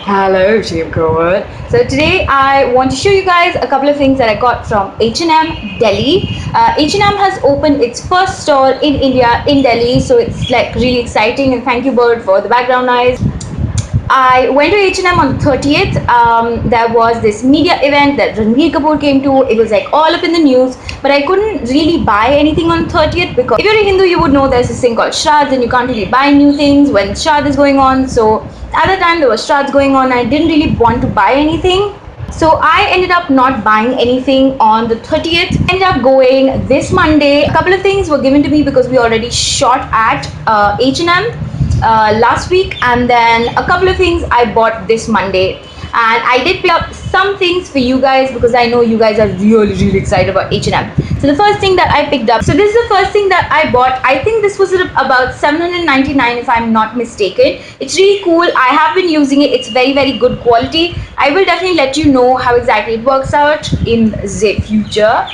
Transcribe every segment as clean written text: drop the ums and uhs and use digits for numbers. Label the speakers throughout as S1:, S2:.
S1: Hello, Team Cover. So today I want to show you guys a couple of things that I got from H&M Delhi. H&M has opened its first store in India in Delhi, so it's like really exciting. And thank you, Bird, for the background noise. I went to H&M on the 30th. There was this media event that Ranveer Kapoor came to. It was like all up in the news, but I couldn't really buy anything on the 30th because if you're a Hindu, you would know there's this thing called Shraddh and you can't really buy new things when Shraddh is going on. So at the time there was Shraddh going on, I didn't really want to buy anything. So I ended up not buying anything on the 30th. Ended up going this Monday. A couple of things were given to me because we already shot at H&M last week, and then a couple of things I bought this Monday. And I did pick up some things for you guys because I know you guys are really excited about H&M. So the first thing that I picked up, so this is the first thing that I bought. I think this was about 799 if I'm not mistaken. It's really cool. I have been using it. It's very good quality. I will definitely let you know how exactly it works out in the future.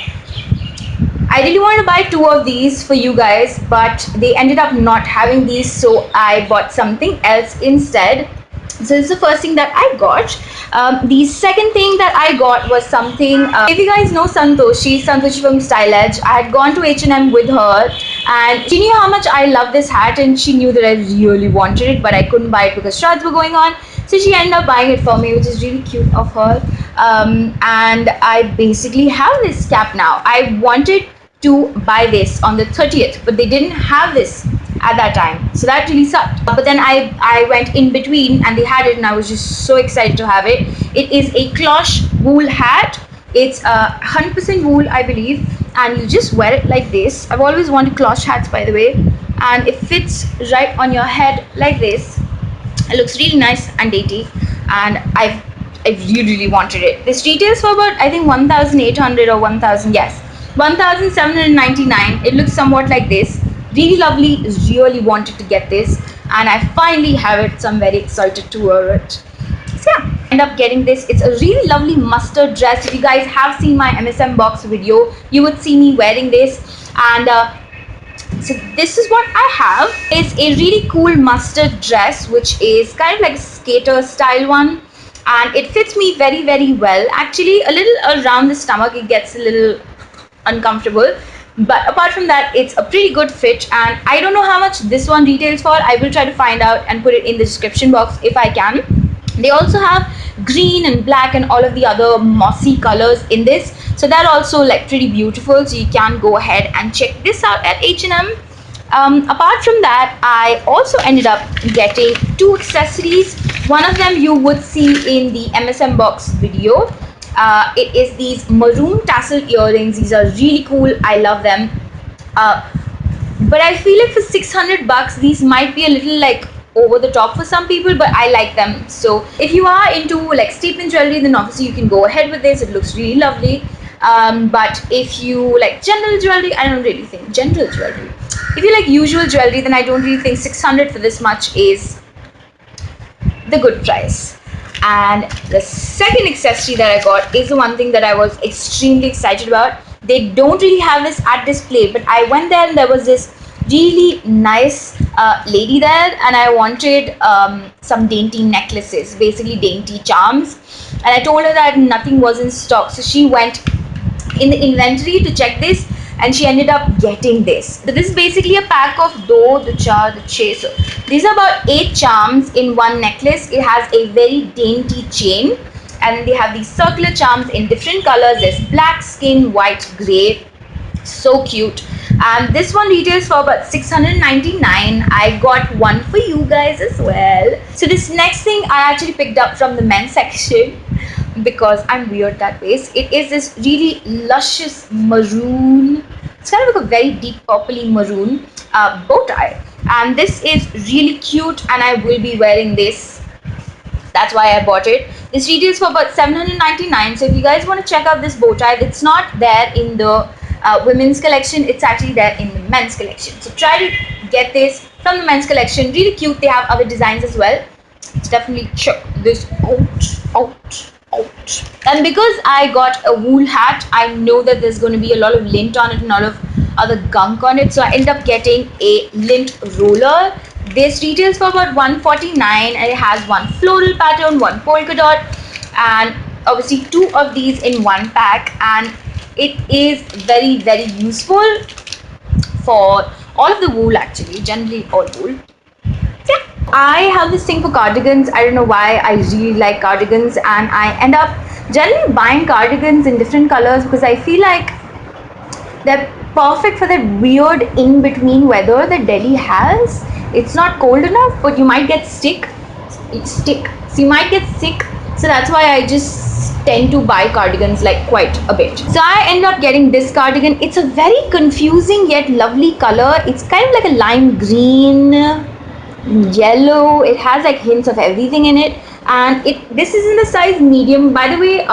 S1: I really wanted to buy two of these for you guys, but they ended up not having these, so I bought something else instead. So this is the first thing that I got. The second thing that I got was something. If you guys know Santoshi from Style Edge, I had gone to H&M with her, and she knew how much I love this hat, and she knew that I really wanted it, but I couldn't buy it because Shraddhs were going on. So she ended up buying it for me, which is really cute of her. And I basically have this cap now. I wanted to buy this on the 30th, but they didn't have this at that time, so that really sucked. But then I went in between and they had it, and I was just so excited to have it. It is a cloche wool hat. It's 100% wool, I believe, and you just wear it like this. I've always wanted cloche hats, by the way, and it fits right on your head like this. It looks really nice and dainty, and I really wanted it. This retails for about, I think, 1,800 or 1,000. Yes, 1,799. It looks somewhat like this. Really lovely. Really wanted to get this, and I finally have it, so I'm very excited to wear it. So yeah, end up getting this. It's a really lovely mustard dress. If you guys have seen my MSM box video, you would see me wearing this. And so this is what I have. It's a really cool mustard dress, which is kind of like a skater style one, and it fits me very well. Actually, a little around the stomach, it gets a little uncomfortable, but apart from that, it's a pretty good fit. And I don't know how much this one retails for. I will try to find out and put it in the description box if I can. They also have green and black and all of the other mossy colors in this, so they're also like pretty beautiful, so you can go ahead and check this out at H&M. Apart from that, I also ended up getting two accessories. One of them you would see in the MSM box video. It is these maroon tassel earrings. These are really cool. I love them. But I feel like for 600 bucks, these might be a little like over the top for some people, but I like them. So if you are into like statement jewelry, then obviously you can go ahead with this. It looks really lovely. But if you like general jewelry, I don't really think general jewelry. If you like usual jewelry, then I don't really think 600 for this much is the good price. And the second accessory that I got is the one thing that I was extremely excited about. They don't really have this at display, but I went there and there was this really nice lady there, and I wanted some dainty necklaces, basically dainty charms, and I told her that nothing was in stock. So she went in the inventory to check this, and she ended up getting this. So this is basically a pack of the char, the chase. These are about 8 charms in one necklace. It has a very dainty chain, and they have these circular charms in different colors. There's black, skin, white, grey. So cute. And this one retails for about 699. I got one for you guys as well. So this next thing I actually picked up from the men's section because I'm weird that way. It is this really luscious maroon. It's kind of like a very deep purpley maroon bow tie, and this is really cute, and I will be wearing this. That's why I bought it. This retails for about 799. So if you guys want to check out this bow tie, it's not there in the women's collection. It's actually there in the men's collection. So try to get this from the men's collection. Really cute. They have other designs as well. It's definitely check this out. And because I got a wool hat, I know that there's going to be a lot of lint on it and a lot of other gunk on it. So I ended up getting a lint roller. This retails for about 149 and it has one floral pattern, one polka dot, and obviously two of these in one pack, and it is very useful for all of the wool, actually, generally all wool. Yeah. I have this thing for cardigans. I don't know why. I really like cardigans, and I end up generally buying cardigans in different colors because I feel like they're perfect for that weird in between weather that Delhi has. It's not cold enough, but you might get sick. So you might get sick. So that's why I just tend to buy cardigans like quite a bit. So I end up getting this cardigan. It's a very confusing yet lovely color. It's kind of like a lime green, yellow. It has like hints of everything in it, and this is in the size medium. By the way,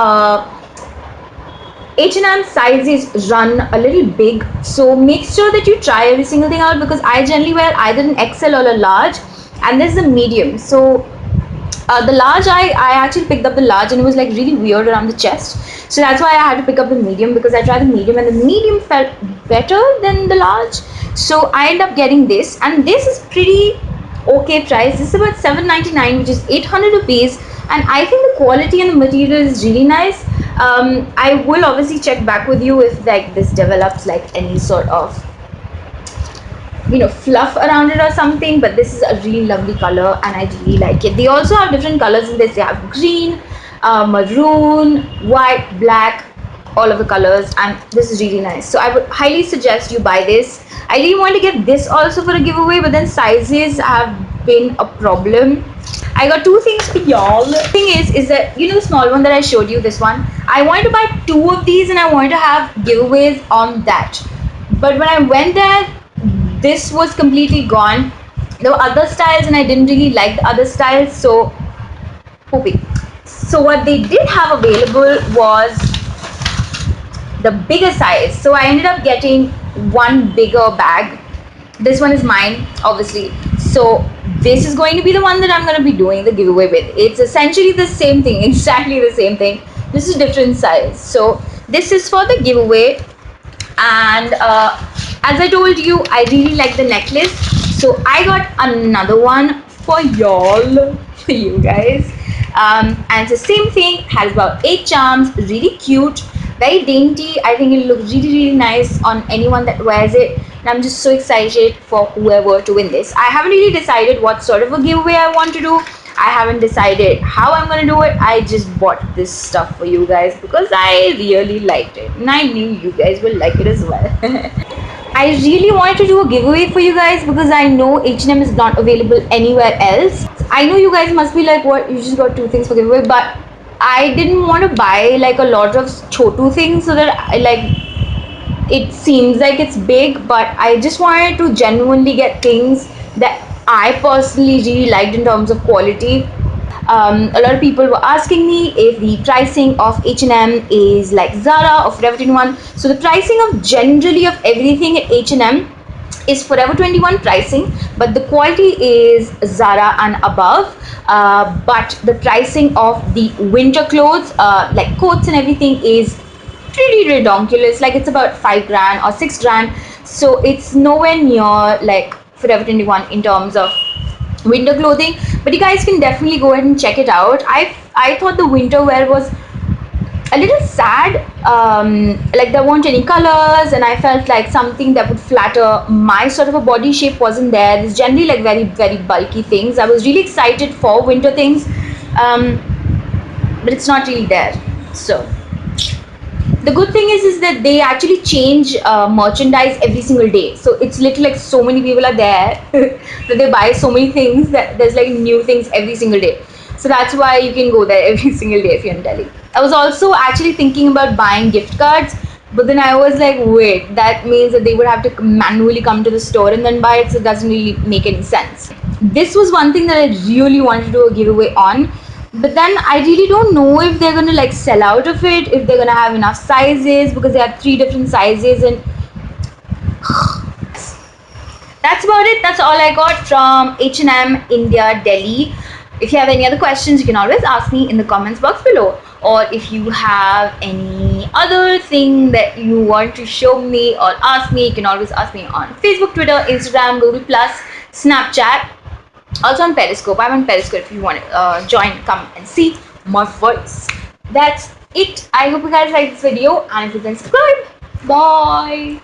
S1: H&M sizes run a little big, so make sure that you try every single thing out, because I generally wear either an XL or a large, and this is a medium. So the large, I actually picked up the large and it was like really weird around the chest, so that's why I had to pick up the medium, because I tried the medium and the medium felt better than the large. So I ended up getting this, and this is pretty okay price. This is about 7.99, which is 800 rupees, and I think the quality and the material is really nice. I will obviously check back with you if like this develops like any sort of fluff around it or something, but this is a really lovely color and I really like it. They also have different colors in this. They have green, maroon, white, black, all of the colors, and this is really nice. So I would highly suggest you buy this. I really want to get this also for a giveaway, but then sizes have been a problem. I got two things for y'all. The thing is that the small one that I showed you, this one, I wanted to buy two of these and I wanted to have giveaways on that, but when I went there, this was completely gone. There were other styles and I didn't really like the other styles, so poopy. So what they did have available was the bigger size, so I ended up getting one bigger bag. This one is mine, obviously, so this is going to be the one that I'm going to be doing the giveaway with. It's essentially the same thing, exactly the same thing. This is different size, so this is for the giveaway. And as I told you, I really like the necklace, so I got another one for y'all, for you guys, and it's the same thing. Has about 8 charms, really cute, very dainty. I think it looks really nice on anyone that wears it, and I'm just so excited for whoever to win this. I haven't really decided what sort of a giveaway I want to do. I haven't decided how I'm gonna do it. I just bought this stuff for you guys because I really liked it, and I knew you guys will like it as well. I really wanted to do a giveaway for you guys because I know H&M is not available anywhere else. I know you guys must be like, what, you just got two things for giveaway, but I didn't want to buy like a lot of chotu things so that it seems like it's big, but I just wanted to genuinely get things that I personally really liked in terms of quality. A lot of people were asking me if the pricing of H&M is like Zara or Forever 21. So the pricing of generally of everything at H&M is Forever 21 pricing, but the quality is Zara and above. But the pricing of the winter clothes, like coats and everything, is pretty redonkulous. Like it's about 5 grand or 6 grand. So it's nowhere near like Forever 21 in terms of winter clothing, but you guys can definitely go ahead and check it out. I thought the winter wear was a little sad, like there weren't any colors, and I felt like something that would flatter my sort of a body shape wasn't there. There's generally like very bulky things. I was really excited for winter things, but it's not really there. So the good thing is that they actually change merchandise every single day, so it's literally like so many people are there that they buy so many things that there's like new things every single day. So that's why you can go there every single day if you're in Delhi. I was also actually thinking about buying gift cards, but then I was like, wait, that means that they would have to manually come to the store and then buy it, so it doesn't really make any sense. This was one thing that I really wanted to do a giveaway on, but then I really don't know if they're gonna like sell out of it, if they're gonna have enough sizes, because they have 3 different sizes. And that's about it. That's all I got from H&M India, Delhi. If you have any other questions, you can always ask me in the comments box below, or if you have any other thing that you want to show me or ask me, you can always ask me on Facebook, Twitter, Instagram, Google Plus, Snapchat. Also on Periscope. I'm on Periscope. If you want to join, come and see my voice. That's it. I hope you guys like this video, and if you can subscribe. Bye.